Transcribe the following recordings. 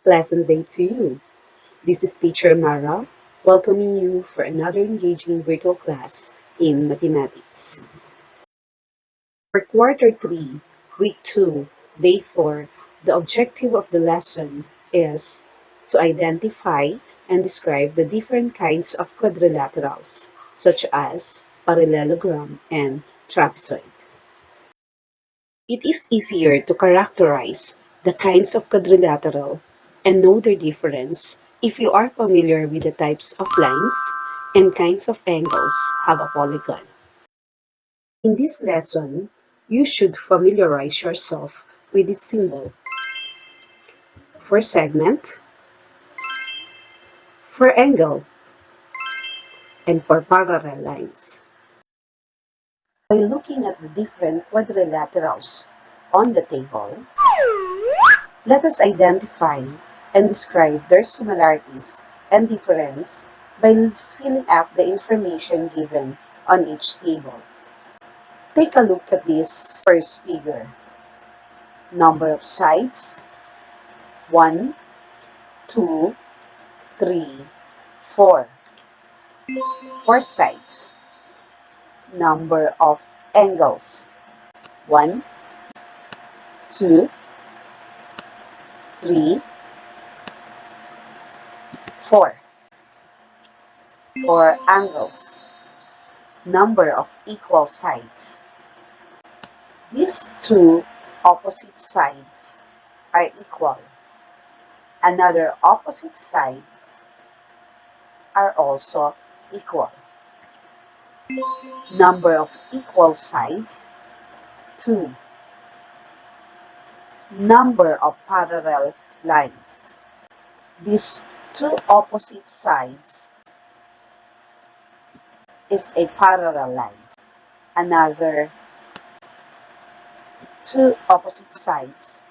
pleasant day to you. This is Teacher Mara, welcoming you for another engaging virtual class in mathematics. For Quarter 3, Week 2, Day 4, the objective of the lesson is to identify and describe the different kinds of quadrilaterals, such as parallelogram and trapezoid. It is easier to characterize the kinds of quadrilateral and know their difference if you are familiar with the types of lines and kinds of angles have a polygon. In this lesson, you should familiarize yourself with this symbol for segment, for angle, and for parallel lines. By looking at the different quadrilaterals on the table, let us identify and describe their similarities and difference by filling up the information given on each table. Take a look at this first figure. Number of sides, 1, 2, 3, 4. 4 sides. Number of angles, 1, 2, 3, 4. 4 angles. Number of equal sides. These two opposite sides are equal. Another opposite sides are also equal. Number of equal sides, 2. Number of parallel lines. These two opposite sides is a parallel line. Another two opposite sides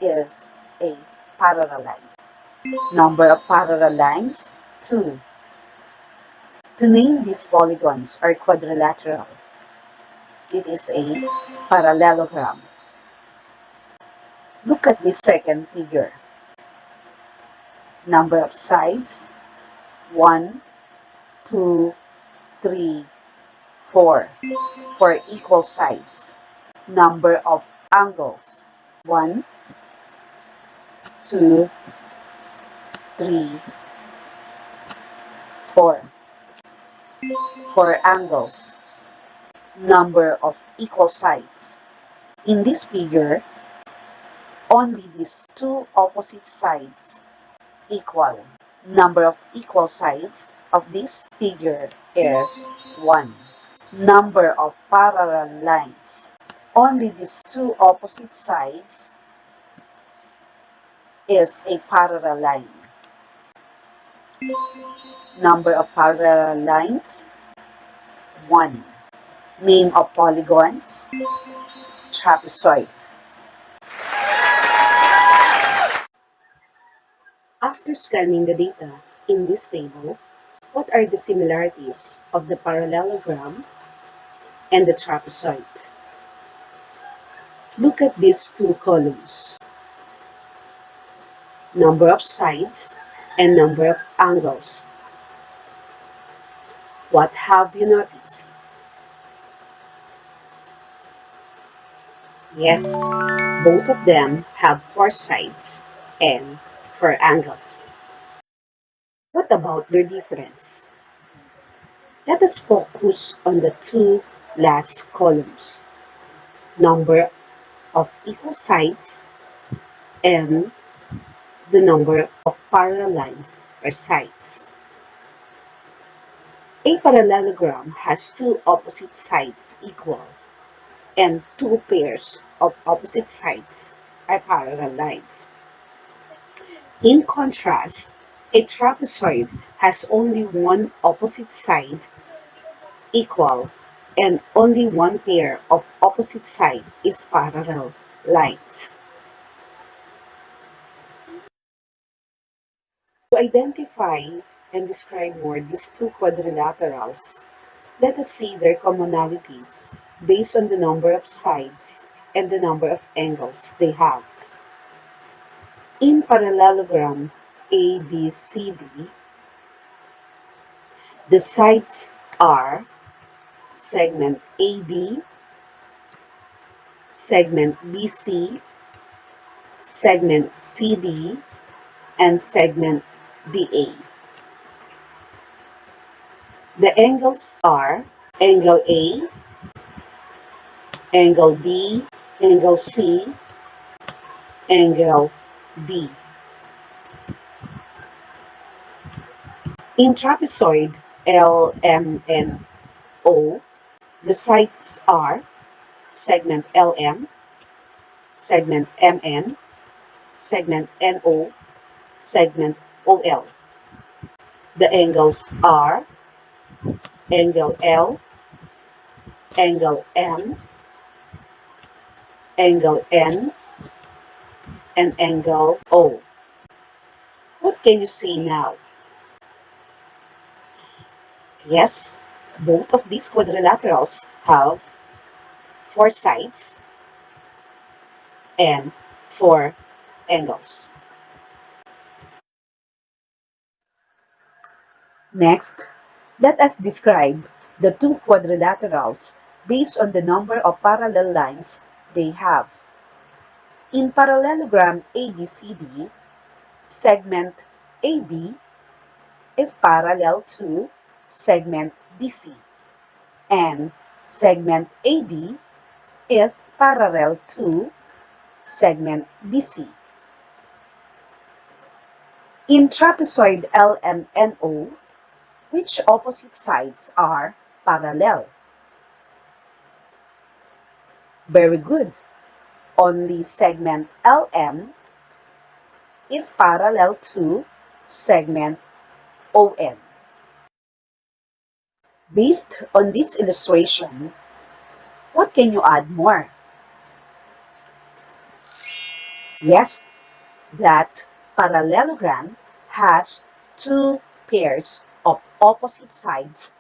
is a parallel line. Number of parallel lines, 2. To name these polygons or quadrilateral, it is a parallelogram. Look at this second figure. Number of sides, 1, 2, 3, 4. 4 equal sides. Number of angles, 1, 2, 3, 4. 4 angles. Number of equal sides. In this figure, only these two opposite sides equal. Number of equal sides of this figure is 1. Number of parallel lines. Only these two opposite sides is a parallel line. Number of parallel lines, 1. Name of polygons, trapezoid. After scanning the data in this table, what are the similarities of the parallelogram and the trapezoid? Look at these two columns. Number of sides and number of angles. What have you noticed? Yes, both of them have 4 sides and 4 angles. What about their difference? Let us focus on the two last columns. Number of equal sides and the number of parallel lines or sides. A parallelogram has two opposite sides equal, and 2 pairs of opposite sides are parallel lines. In contrast, a trapezoid has only one opposite side equal, and only one pair of opposite side is parallel lines. To identify and describe more these two quadrilaterals, let us see their commonalities based on the number of sides and the number of angles they have. In parallelogram ABCD, the sides are segment AB, segment BC, segment CD, and segment DA. The angles are angle A, angle B, angle C, angle D. In trapezoid LMNO, the sides are segment LM, segment MN, segment NO, segment OL. The angles are angle L, angle M, angle N, and angle O. What can you see now? Yes, both of these quadrilaterals have four sides and four angles. Next, let us describe the two quadrilaterals based on the number of parallel lines they have. In parallelogram ABCD, segment AB is parallel to segment DC, and segment AD is parallel to segment BC. In trapezoid LMNO, which opposite sides are parallel? Very good. Only segment LM is parallel to segment ON. Based on this illustration, what can you add more? Yes, that parallelogram has two pairs of opposite sides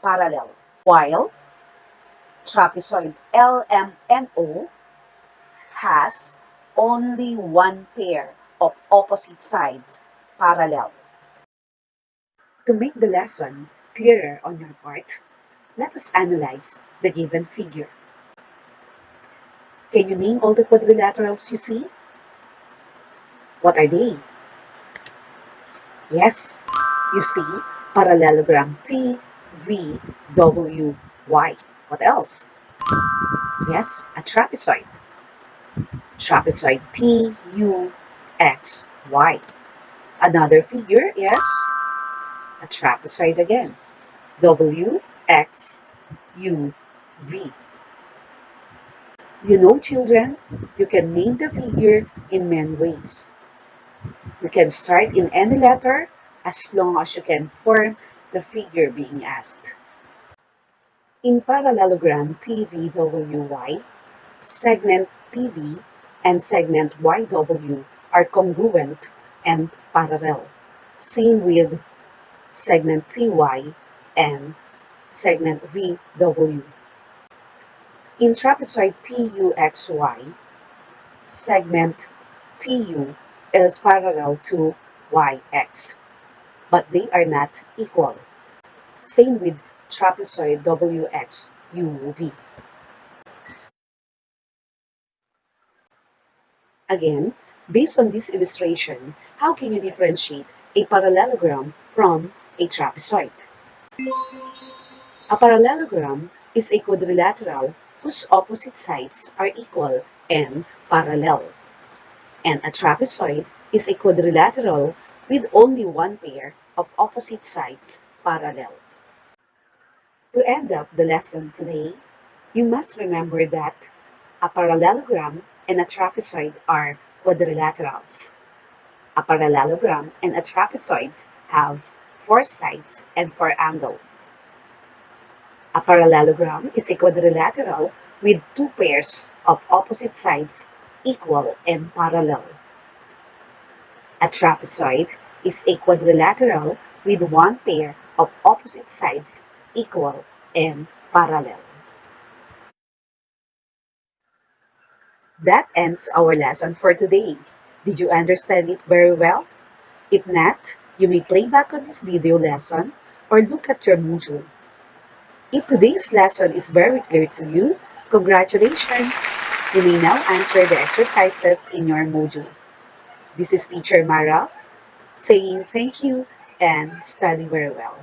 parallel, while trapezoid LMNO has only one pair of opposite sides parallel. To make the lesson clearer on your part, let us analyze the given figure. Can you name all the quadrilaterals you see? What are they? Yes, you see parallelogram T-V-W-Y. What else? Yes, a trapezoid. Trapezoid T-U-X-Y. Another figure is a trapezoid again. W-X-U-V. You know, children, you can name the figure in many ways. You can start in any letter as long as you can form the figure being asked. In parallelogram TVWY, segment TB and segment YW are congruent and parallel. Same with segment TY and segment VW. In trapezoid TUXY, segment TU is parallel to YX, but they are not equal. Same with trapezoid WXUV. Again, based on this illustration, how can you differentiate a parallelogram from a trapezoid? A parallelogram is a quadrilateral whose opposite sides are equal and parallel. And a trapezoid is a quadrilateral with only one pair of opposite sides parallel. To end up the lesson today, you must remember that a parallelogram and a trapezoid are quadrilaterals. A parallelogram and a trapezoid have four sides and four angles. A parallelogram is a quadrilateral with two pairs of opposite sides equal and parallel. A trapezoid is a quadrilateral with one pair of opposite sides equal and parallel. That ends our lesson for today. Did you understand it very well? If not, you may play back on this video lesson or look at your module. If today's lesson is very clear to you, congratulations! You may now answer the exercises in your module. This is Teacher Mara saying thank you and study very well.